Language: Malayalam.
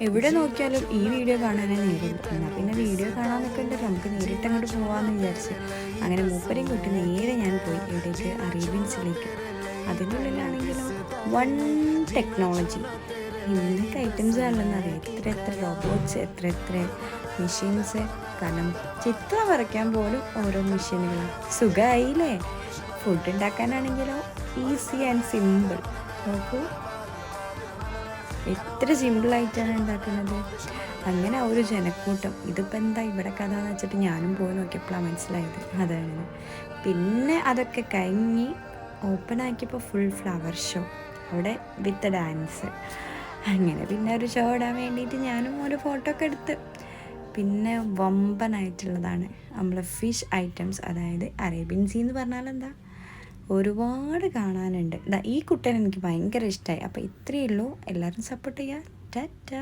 എവിടെ നോക്കിയാലും ഈ വീഡിയോ കാണാനേ നേരില്ല. എന്നാൽ പിന്നെ വീഡിയോ കാണാമെന്നൊക്കെ ഉണ്ട്, നമുക്ക് നേരിട്ട് അങ്ങോട്ട് പോകാമെന്ന് വിചാരിച്ച് അങ്ങനെ മൂപ്പരെയും കൂട്ടി നേരെ ഞാൻ പോയി എവിടേക്ക്, അറേബ്യൻസിലേക്ക്. അതിൻ്റെ ഉള്ളിലാണെങ്കിലും വൺ ടെക്നോളജി, എന്തൊക്കെ ഐറ്റംസ് ആണെന്ന് അറിയാം. എത്ര എത്ര റോബോട്ട്സ്, എത്ര എത്ര മെഷീൻസ്. കാരണം ചിത്രം വരയ്ക്കാൻ പോലും ഓരോ മെഷീനുകളാണ്. സുഖമായില്ലേ? ഫുഡ് ഉണ്ടാക്കാനാണെങ്കിലോ ഈസി ആൻഡ് സിമ്പിൾ. നോക്കൂ എത്ര സിമ്പിളായിട്ടാണ് ഉണ്ടാക്കുന്നത്. അങ്ങനെ ഒരു ജനക്കൂട്ടം. ഇതിപ്പോൾ എന്താ ഇവിടെ കഥ എന്ന് വെച്ചിട്ട് ഞാനും പോയി നോക്കിയപ്പോഴാണ് മനസ്സിലായത് അതാണ്. പിന്നെ അതൊക്കെ കഴിഞ്ഞ് ഓപ്പൺ ആക്കിയപ്പോൾ ഫുൾ ഫ്ലവർ ഷോ അവിടെ വിത്ത് ഡാൻസ്. അങ്ങനെ പിന്നെ ഒരു ഷോ ഇടാൻ വേണ്ടിയിട്ട് ഞാനും ഒരു ഫോട്ടോ ഒക്കെ എടുത്ത്. പിന്നെ വമ്പനായിട്ടുള്ളതാണ് നമ്മൾ ഫിഷ് ഐറ്റംസ്, അതായത് അറേബ്യൻ സീ എന്ന് പറഞ്ഞാൽ എന്താ, ഒരുപാട് കാണാനുണ്ട്. ഈ കുട്ടീനെ എനിക്ക് ഭയങ്കര ഇഷ്ടമായി. അപ്പോൾ ഇത്രയേ ഉള്ളൂ. എല്ലാവരും സപ്പോർട്ട് ചെയ്യുക. ടാറ്റാ.